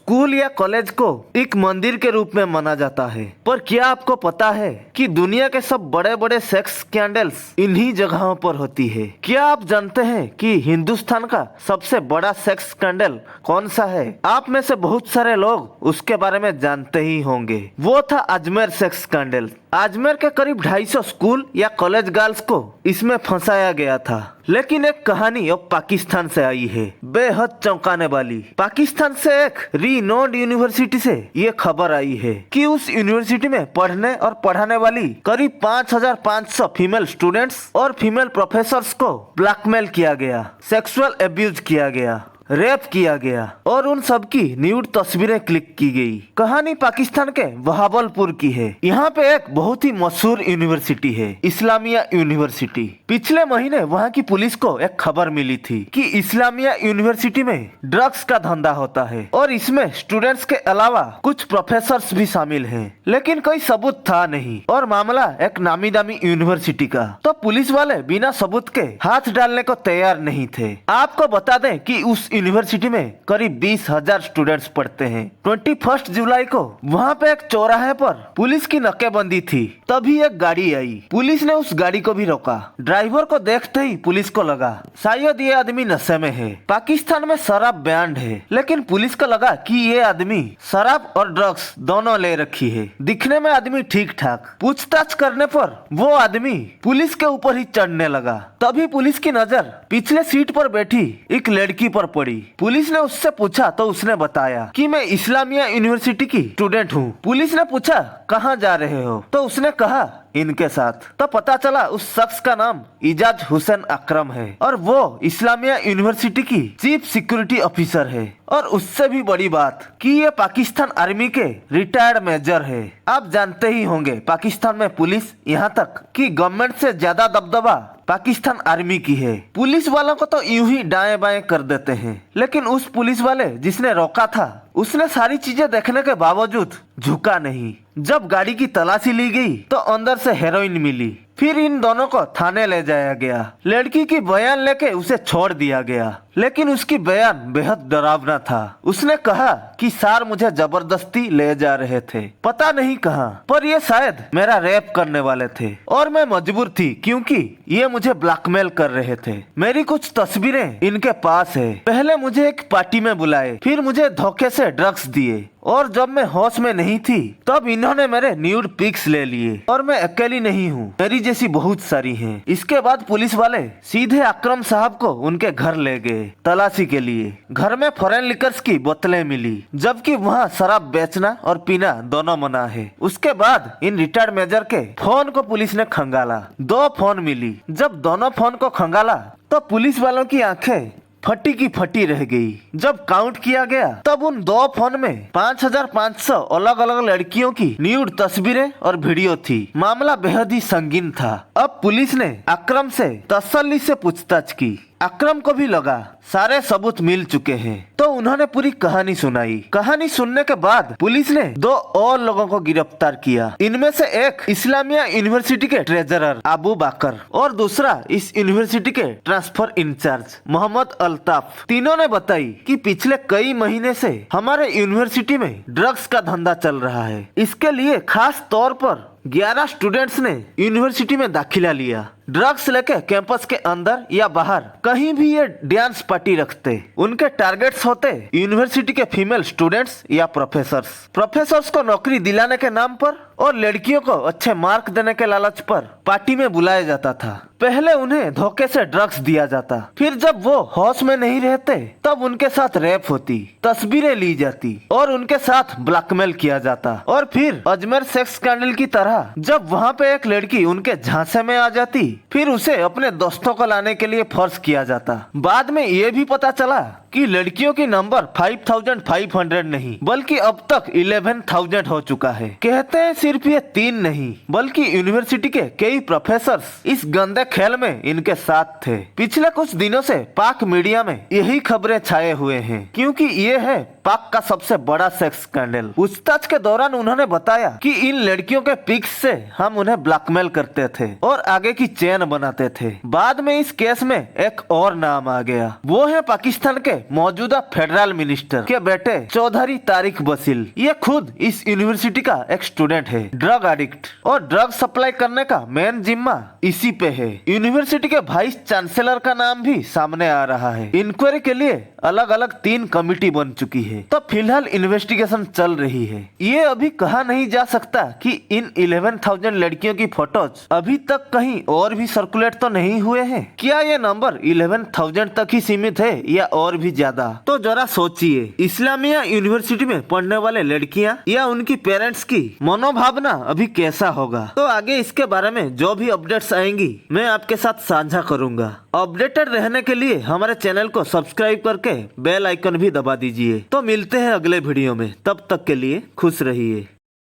School या college को एक मंदिर के रूप में माना जाता है, पर क्या आपको पता है कि दुनिया के सब बड़े बड़े सेक्स स्कैंडल्स इन्हीं जगहों पर होती है। क्या आप जानते हैं कि हिंदुस्तान का सबसे बड़ा सेक्स स्कैंडल कौन सा है? आप में से बहुत सारे लोग उसके बारे में जानते ही होंगे। वो था अजमेर सेक्स स्कैंडल। अजमेर के करीब 250 स्कूल या कॉलेज गर्ल्स को इसमें फंसाया गया था। लेकिन एक कहानी अब पाकिस्तान से आई है, बेहद चौंकाने वाली। पाकिस्तान से एक रीनोन्ड यूनिवर्सिटी से ये खबर आई है कि उस यूनिवर्सिटी में पढ़ने और पढ़ाने वाली करीब 5500 फीमेल स्टूडेंट्स और फीमेल प्रोफेसर्स को ब्लैकमेल किया गया, सेक्सुअल एब्यूज किया गया, रेप किया गया और उन सब की न्यूड तस्वीरें क्लिक की गई। कहानी पाकिस्तान के बहावलपुर की है। यहाँ पे एक बहुत ही मशहूर यूनिवर्सिटी है, इस्लामिया यूनिवर्सिटी। पिछले महीने वहाँ की पुलिस को एक खबर मिली थी कि इस्लामिया यूनिवर्सिटी में ड्रग्स का धंधा होता है और इसमें स्टूडेंट्स के अलावा कुछ प्रोफेसर्स भी शामिल हैं। लेकिन कोई सबूत था नहीं और मामला एक नामी दामी यूनिवर्सिटी का, तो पुलिस वाले बिना सबूत के हाथ डालने को तैयार नहीं थे। आपको बता दें कि उस यूनिवर्सिटी में करीब 20,000 स्टूडेंट्स पढ़ते हैं। 21 जुलाई को वहाँ पे एक चौराहे पर पुलिस की नाकेबंदी थी। तभी एक गाड़ी आई, पुलिस ने उस गाड़ी को भी रोका। ड्राइवर को देखते ही पुलिस को लगा शायद ये आदमी नशे में है। पाकिस्तान में शराब बैन्ड है, लेकिन पुलिस को लगा कि ये आदमी शराब और ड्रग्स दोनों ले रखी है। दिखने में आदमी ठीक ठाक। पूछताछ करने पर वो आदमी पुलिस के ऊपर ही चढ़ने लगा। तभी पुलिस की नजर पिछले सीट पर बैठी एक लड़की पर पड़ी। पुलिस ने उससे पूछा तो उसने बताया कि मैं इस्लामिया यूनिवर्सिटी की स्टूडेंट हूँ। पुलिस ने पूछा कहाँ जा रहे हो, तो उसने कहा इनके साथ। तो पता चला उस शख्स का नाम इजाज हुसैन अकरम है और वो इस्लामिया यूनिवर्सिटी की चीफ सिक्योरिटी ऑफिसर है। और उससे भी बड़ी बात कि ये पाकिस्तान आर्मी के रिटायर्ड मेजर है। आप जानते ही होंगे पाकिस्तान में पुलिस यहाँ तक कि गवर्नमेंट से ज्यादा दबदबा पाकिस्तान आर्मी की है। पुलिस वालों को तो यूं ही दाएं बाएं कर देते हैं, लेकिन उस पुलिस वाले जिसने रोका था उसने सारी चीजें देखने के बावजूद झुका नहीं। जब गाड़ी की तलाशी ली गई तो अंदर से हेरोइन मिली। फिर इन दोनों को थाने ले जाया गया। लड़की की बयान लेके उसे छोड़ दिया गया, लेकिन उसकी बयान बेहद डरावना था। उसने कहा कि सर मुझे जबरदस्ती ले जा रहे थे, पता नहीं कहाँ, पर ये शायद मेरा रेप करने वाले थे और मैं मजबूर थी क्योंकि ये मुझे ब्लैकमेल कर रहे थे। मेरी कुछ तस्वीरें इनके पास है। पहले मुझे एक पार्टी में बुलाए, फिर मुझे धोखे से ड्रग्स दिए और जब मैं होश में नहीं थी तब इन्होंने मेरे न्यूड पिक्स ले लिए। और मैं अकेली नहीं हूँ, मेरी जैसी बहुत सारी हैं। इसके बाद पुलिस वाले सीधे अकरम साहब को उनके घर ले गए तलाशी के लिए। घर में फॉरेन लिकर्स की बोतलें मिली, जबकि वहाँ शराब बेचना और पीना दोनों मना है। उसके बाद इन रिटायर्ड मेजर के फोन को पुलिस ने खंगाला। 2 फोन मिली। जब दोनों फोन को खंगाला तो पुलिस वालों की आंखें फटी की फटी रह गई। जब काउंट किया गया तब उन 2 फोन में 5500 अलग अलग लड़कियों की न्यूड तस्वीरें और वीडियो थी। मामला बेहद ही संगीन था। अब पुलिस ने अकरम से तसल्ली से पूछताछ की। अकरम को भी लगा सारे सबूत मिल चुके हैं, तो उन्होंने पूरी कहानी सुनाई। कहानी सुनने के बाद पुलिस ने 2 और लोगों को गिरफ्तार किया। इनमें से एक इस्लामिया यूनिवर्सिटी के ट्रेजरर अबू बकर और दूसरा इस यूनिवर्सिटी के ट्रांसफर इंचार्ज मोहम्मद अल्ताफ। तीनों ने बताई कि पिछले कई महीने से हमारे यूनिवर्सिटी में ड्रग्स का धंधा चल रहा है। इसके लिए खास तौर पर 11 स्टूडेंट्स ने यूनिवर्सिटी में दाखिला लिया। ड्रग्स लेके कैंपस के अंदर या बाहर कहीं भी ये डांस पार्टी रखते। उनके टारगेट्स होते यूनिवर्सिटी के फीमेल स्टूडेंट्स या प्रोफेसर्स को नौकरी दिलाने के नाम पर और लड़कियों को अच्छे मार्क देने के लालच पर पार्टी में बुलाया जाता था। पहले उन्हें धोखे से ड्रग्स दिया जाता, फिर जब वो होश में नहीं रहते तब उनके साथ रेप होती, तस्वीरें ली जाती और उनके साथ ब्लैकमेल किया जाता। और फिर अजमेर सेक्स स्कैंडल की तरह जब वहाँ पे एक लड़की उनके झांसे में आ जाती, फिर उसे अपने दोस्तों को लाने के लिए फोर्स किया जाता। बाद में ये भी पता चला कि लड़कियों की नंबर 5500 नहीं बल्कि अब तक 11,000 हो चुका है। कहते हैं सिर्फ ये 3 नहीं बल्कि यूनिवर्सिटी के कई प्रोफेसर्स इस गंदे खेल में इनके साथ थे। पिछले कुछ दिनों से पाक मीडिया में यही खबरें छाए हुए हैं, क्योंकि ये है पाक का सबसे बड़ा सेक्स स्कैंडल। पूछताछ के दौरान उन्होंने बताया कि इन लड़कियों के पिक्स से हम उन्हें ब्लैकमेल करते थे और आगे की चेन बनाते थे। बाद में इस केस में एक और नाम आ गया, वो है पाकिस्तान के मौजूदा फेडरल मिनिस्टर के बेटे चौधरी तारिक बसील। ये खुद इस यूनिवर्सिटी का एक स्टूडेंट है, ड्रग एडिक्ट, और ड्रग सप्लाई करने का मेन जिम्मा इसी पे है। यूनिवर्सिटी के वाइस चांसलर का नाम भी सामने आ रहा है। इंक्वायरी के लिए अलग अलग 3 कमिटी बन चुकी है, तो फिलहाल इन्वेस्टिगेशन चल रही है। ये अभी कहा नहीं जा सकता कि इन 11,000 लड़कियों की फोटोज अभी तक कहीं और भी सर्कुलेट तो नहीं हुए हैं। क्या ये नंबर 11,000 तक ही सीमित है या और भी ज्यादा? तो जरा सोचिए, इस्लामिया यूनिवर्सिटी में पढ़ने वाले लड़कियां या उनकी पेरेंट्स की मनोभावना अभी कैसा होगा? तो आगे इसके बारे में जो भी अपडेट्स आएंगी मैं आपके साथ साझा करूंगा। अपडेटेड रहने के लिए हमारे चैनल को सब्सक्राइब करके बेल आइकन भी दबा दीजिए। तो मिलते हैं अगले वीडियो में, तब तक के लिए खुश रहिए।